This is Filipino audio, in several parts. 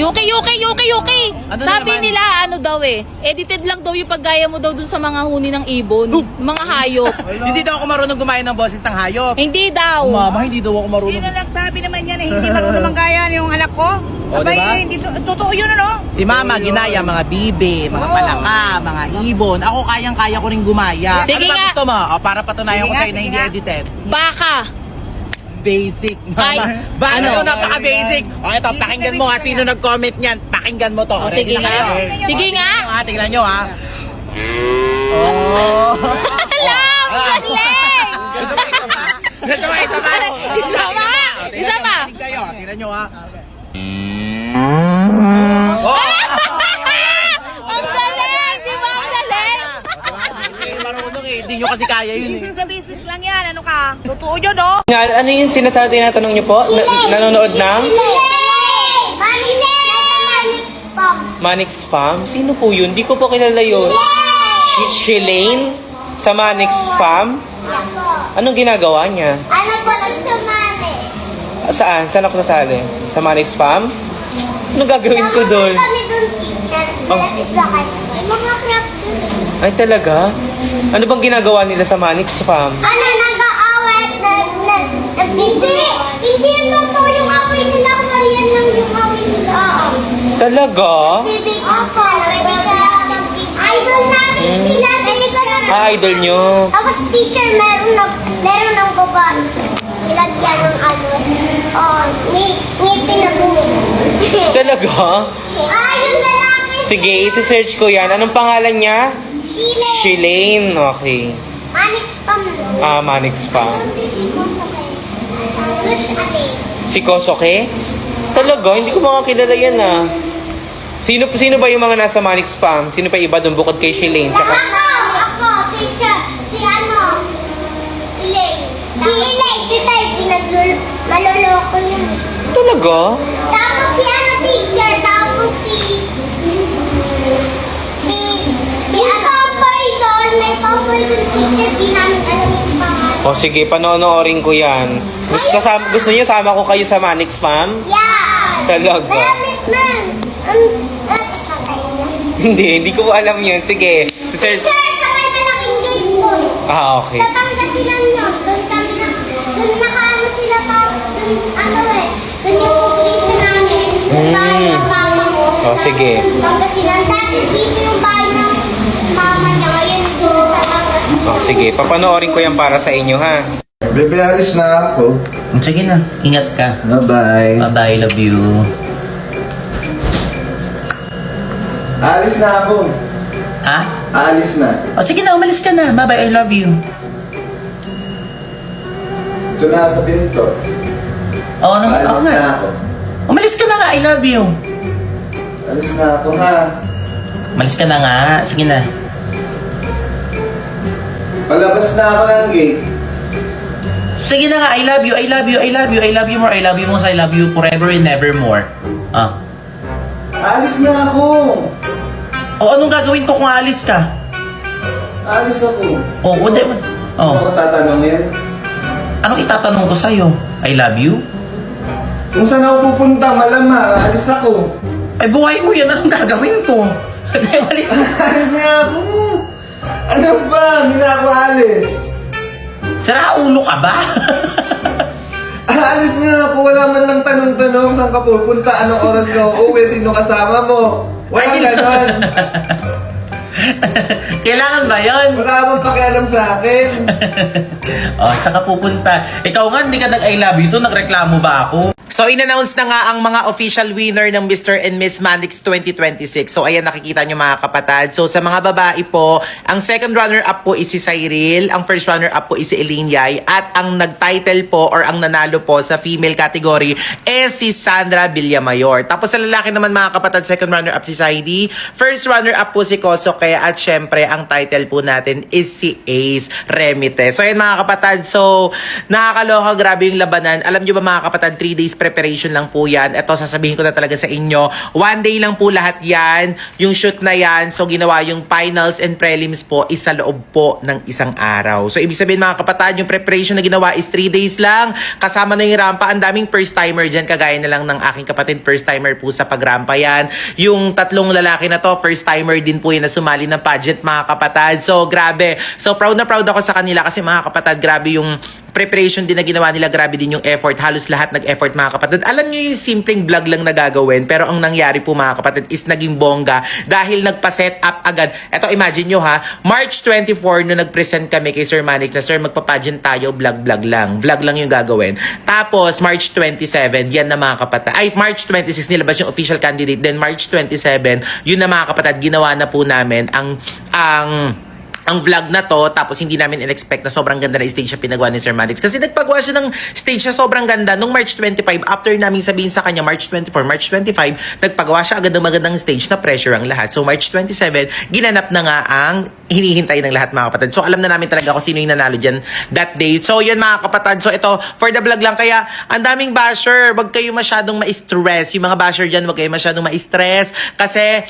Yuki. Ano Sabi naman? nila, ano daw edited lang daw yung paggaya mo daw dun sa mga huni ng ibon. Mga hayop. Hindi daw ako marunong gumaya ng boses ng hayop. Hindi daw. Mama, hindi daw ako marunong. Sino nagsabi naman yan eh, hindi marunong manggaya yung anak ko? O, Abay, diba? hindi totoo yun ano? Si Mama, ginaya mga bibe, mga palaka, mga ibon. Ako kayang-kaya ko rin gumaya. Sige ano ba nga. gusto mo? O, para patunayan Sige ko nga, sa'yo na sige hindi nga. edited. Baka. Basic, Ay, Mama. Bakit ano? daw napaka-basic? O, ito, pakinggan mo ha. Sino nag-comment niyan? Pakinggan mo to. O, Ready sige na kayo? nga. Sige nga. Tingnan nyo ha. Oh. Hala! Galing! Gusto mo isa pa? Gusto mo isa pa? Isa pa. Tingnan nyo ha. Ang galing! Di ba ang galing? Kasi marunong hindi nyo kasi kaya yun Basic na basic lang yan, ano ka? Totoo yun oh? Ano yung tinatanong niyo po? Nanonood ng Manix Farm? Sino po yun? Di ko po kilala yun. Shilane? Sa Manix Farm? Anong ginagawa niya? Ano po nagsumali? Saan? Saan ako nasali? Sa Manix Farm? Anong gagawin ko doon? Kami doon, teacher. Oh. Malapit ba kayo? May mga craft doon. Ay talaga? Ano bang ginagawa nila sa Manix Farm? Ano, nag-aaway at hindi yung totoo yung away nila. Marian lang yung away nila. Oo. Talaga? Bibig ako. Pwede ka. Idol namin sila. Pwede ka na. Idol nyo? Tapos teacher, meron ng babae. Nilagyan ng ano. Oo, ngipin na bumili. Talaga? Yung lalaki. Sige, isi-search ko yan. Anong pangalan niya? Chile. Shilane. Okay. Manix Pam. Manix Farm. Gush ate. Si Kosoke? Talaga? Hindi ko makakilala yan ah. Sino ba yung mga nasa Manix Farm? Sino pa iba doon bukod kay Shilane? Tsaka... Ako, teacher. Si ano? Elaine. Si Elaine, si Sai, maloloko yun. Talaga? Tapos si ano, teacher. Tapos si tomboy doon. May tomboy doon, teacher. Di namin alam yung pangalan. O sige, panonoorin ko yan. Gusto niyo sama ko kayo sa Manix Farm? Yeah. Talaga? Lamit man. Kasaya niya. Hindi ko alam yun. Sige. Search. Teacher, sa may malaking gate doon. Okay. Sa Pangasinan yun. Doon kami na, doon nakaano sila pa, doon ano doon yung completion namin. Doon bahay ng papa ko. Oh, sige. Pangasinan. Dati dito yung bahay ng mama niya. Ngayon doon sa Pangasinan. O sige, papanoorin ko yan para sa inyo ha. Bebe, alis na ako. Sige na, ingat ka. Bye-bye. Bye-bye, love you. Alis na ako. Ha? Alis na. O sige na, umalis ka na. Bye-bye, I love you. Ito na sa pinto. Oo, naman. Oo Alis nga. na ako. Umalis ka na nga, I love you. Alis na ako ha. Umalis ka na nga. Sige na. Palabas na ako ng gate. Sige na nga, I love you, I love you, I love you, I love you more, I love you most, I love you forever and nevermore. Ah. Alis na ako. O anong gagawin ko kung aalis ka? Alis ako. O, hindi. Ako Oh, tatanungin. anong itatanong ko sa'yo? I love you? Kung saan ako pupunta, malamang. Alis ako. Ay, buhay mo yan. Anong gagawin ko? Alis mo. Alis nga ako. Ano ba? Hindi na ako alis. Sira ulo ka ba? Alis nga ako. Wala man lang tanong-tanong saan ka pupunta, anong oras ka uuwi, sino kasama mo. Wala Ay, ganon. Kailangan ba yun? Wala akong pakialam sa akin. O, saan ka pupunta? Ikaw nga, hindi ka nag-I love you to. Nagreklamo ba ako? So, in-announce na nga ang mga official winner ng Mr. and Miss Manix 2026. So, ayan, nakikita nyo mga kapatid. So, sa mga babae po, ang second runner-up po is si Cyril. Ang first runner-up po is si Eileen Yay. At ang nag-title po or ang nanalo po sa female category is si Sandra Villamayor. Tapos sa lalaki naman mga kapatid, second runner-up si Saidi. First runner-up po si Kosoke. At syempre, ang title po natin is si Ace Remite. So, ayan mga kapatid. So, nakakaloka, grabe yung labanan. Alam nyo ba mga kapatid, 3 days preparation lang po yan. Ito, sasabihin ko na talaga sa inyo, one day lang po lahat yan, yung shoot na yan. So, ginawa yung finals and prelims po, isa loob po ng isang araw. So, ibig sabihin mga kapatid, yung preparation na ginawa is 3 days lang. Kasama na yung rampa. Ang daming first timer dyan, kagaya na lang ng aking kapatid, first timer po sa pagrampa yan. Yung tatlong lalaki na to, first timer din po yan na sumali ng pageant mga kapatid. So, grabe. So, proud na proud ako sa kanila kasi mga kapatid, grabe yung preparation din na ginawa nila, grabe din yung effort. Halos lahat nag-effort mga kapatid. Alam niyo yung simpleng vlog lang na gagawin, pero ang nangyari po mga kapatid is naging bongga dahil nagpa-set up agad. Eto, imagine nyo ha, March 24 no nag-present kami kay Sir Manix na, Sir, magpa-pageant tayo, vlog lang. Vlog lang yung gagawin. Tapos, March 27, yan na mga kapatid. Ay, March 26 nilabas yung official candidate. Then, March 27, yun na mga kapatid, ginawa na po namin ang vlog na to, tapos hindi namin in-expect na sobrang ganda na stage siya pinagawa ni Sir Manix. Kasi nagpagawa siya ng stage siya sobrang ganda. Nung March 25, after namin sabihin sa kanya, March 24, March 25, nagpagawa siya agad ng magandang stage na pressure ang lahat. So March 27, ginanap na nga ang hinihintay ng lahat mga kapatid. So alam na namin talaga kung sino yung nanalo dyan that day. So yun mga kapatid. So ito, for the vlog lang. Kaya ang daming basher, wag kayo masyadong ma-stress. Yung mga basher dyan, wag kayo masyadong ma-stress. Kasi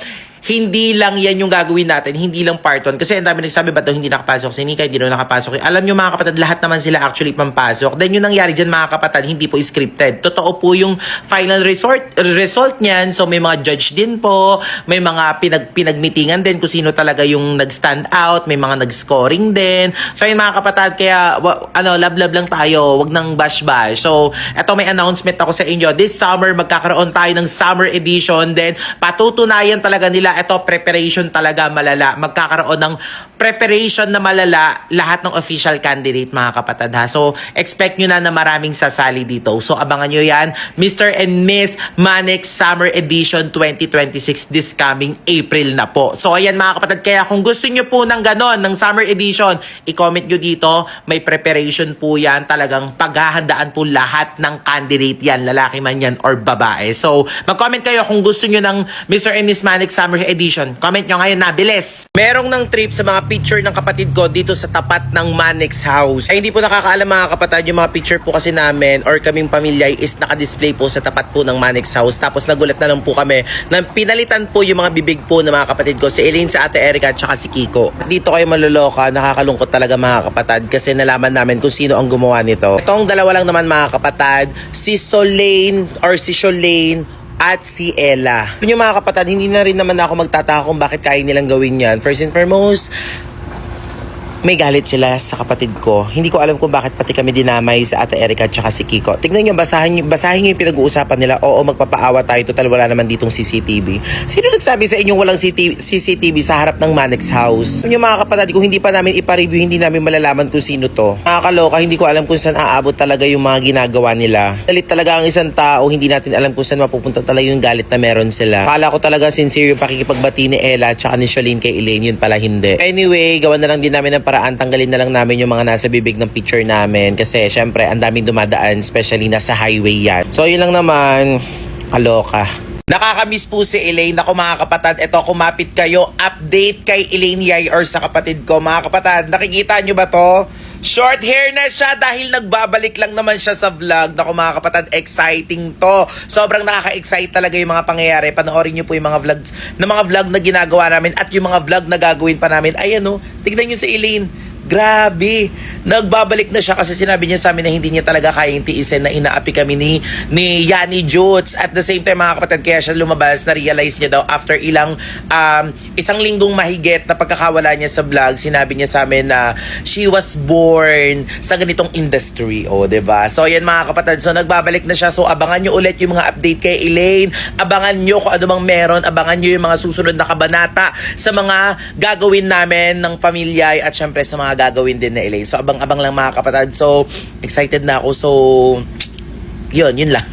hindi lang yan yung gagawin natin, hindi lang part 1. Kasi ang dami nagsabi, ba't daw hindi nakapasok si Nika, hindi daw nakapasok. Alam nyo mga kapatid, lahat naman sila actually pampasok. Then yung nangyari dyan mga kapatid, hindi po scripted. Totoo po yung final result niyan. So may mga judge din po, may mga pinagmeetingan din kung sino talaga yung nag-stand out, may mga nag-scoring din. So yun mga kapatid, kaya love lang tayo, wag nang bash-bash. So eto, may announcement ako sa inyo. This summer, magkakaroon tayo ng summer edition. Then patutunayan talaga nila, ito, preparation talaga malala. Magkakaroon ng preparation na malala lahat ng official candidate mga kapatid ha. So, expect nyo na maraming sasali dito. So, abangan nyo yan. Mr. and Miss Manix Summer Edition 2026 this coming April na po. So, ayan mga kapatid. Kaya kung gusto nyo po ng ganon, ng Summer Edition, i-comment nyo dito. May preparation po yan. Talagang paghahandaan po lahat ng candidate yan. Lalaki man yan or babae. So, mag-comment kayo kung gusto nyo ng Mr. and Miss Manix Summer Edition. Comment nyo ngayon na, bilis! Merong ng trip sa mga picture ng kapatid ko dito sa tapat ng Manix house. Ay hindi po nakakaalam mga kapatid, yung mga picture po kasi namin or kaming pamilya is naka-display po sa tapat po ng Manix house. Tapos nagulat na lang po kami na pinalitan po yung mga bibig po ng mga kapatid ko, si Elaine, si Ate Erica, at saka si Kiko. Dito kayo maloloka, nakakalungkot talaga mga kapatid kasi nalaman namin kung sino ang gumawa nito. Itong dalawa lang naman mga kapatid, si Solane or si Sholane at si Ella. Yung mga kapatid, hindi na rin naman ako magtataka kung bakit kaya nilang gawin yan. First and foremost, may galit sila sa kapatid ko. Hindi ko alam kung bakit pati kami dinamay sa Ate Erica at saka si Kiko. Tignan nyo, basahin nyo yung pinag-uusapan nila. Oo, magpapaawa tayo. Total, wala naman ditong CCTV. Sino nagsabi sa inyong walang CCTV sa harap ng Manix house? Yung mga kapatid, kung hindi pa namin ipa-review, hindi namin malalaman kung sino to. Nakakaloka, hindi ko alam kung saan aabot talaga yung mga ginagawa nila. Galit talaga ang isang tao, hindi natin alam kung saan mapupunta talaga yung galit na meron sila. Akala ko talaga sincere yung pakikipagbati ni Ella at saka ni Sholane kay Elaine, yun pala hindi. Anyway, gawan na lang din namin ng paraan, tanggalin na lang namin yung mga nasa bibig ng picture namin kasi syempre ang daming dumadaan, especially nasa highway yan. So yun lang naman, kaloka. Nakakamiss po si Elaine. Ako mga kapatid, eto, kumapit kayo, update kay Elaine Yay or sa kapatid ko. Mga kapatid, nakikita nyo ba to? Short hair na siya dahil nagbabalik lang naman siya sa vlog. Naku mga kapatid, exciting to. Sobrang nakaka-excite talaga yung mga pangyayari. Panoorin nyo po yung mga vlog na ginagawa namin at yung mga vlog na gagawin pa namin. Ayan o, tignan nyo si Elaine. Grabe, nagbabalik na siya kasi sinabi niya sa amin na hindi niya talaga kayang tiisin na inaapi kami ni Yani Jutes. At the same time mga kapatid, kaya siya lumabas, na-realize niya daw after isang linggong mahigit na pagkakawala niya sa vlog, sinabi niya sa amin na she was born sa ganitong industry. O, diba? So yan mga kapatid, so nagbabalik na siya. So abangan nyo ulit yung mga update kay Elaine. Abangan nyo kung ano mang meron. Abangan nyo yung mga susunod na kabanata sa mga gagawin namin ng pamilya at syempre sa mga gagawin din na Elaine. So abang-abang lang mga kapatid. So excited na ako. So yun lang.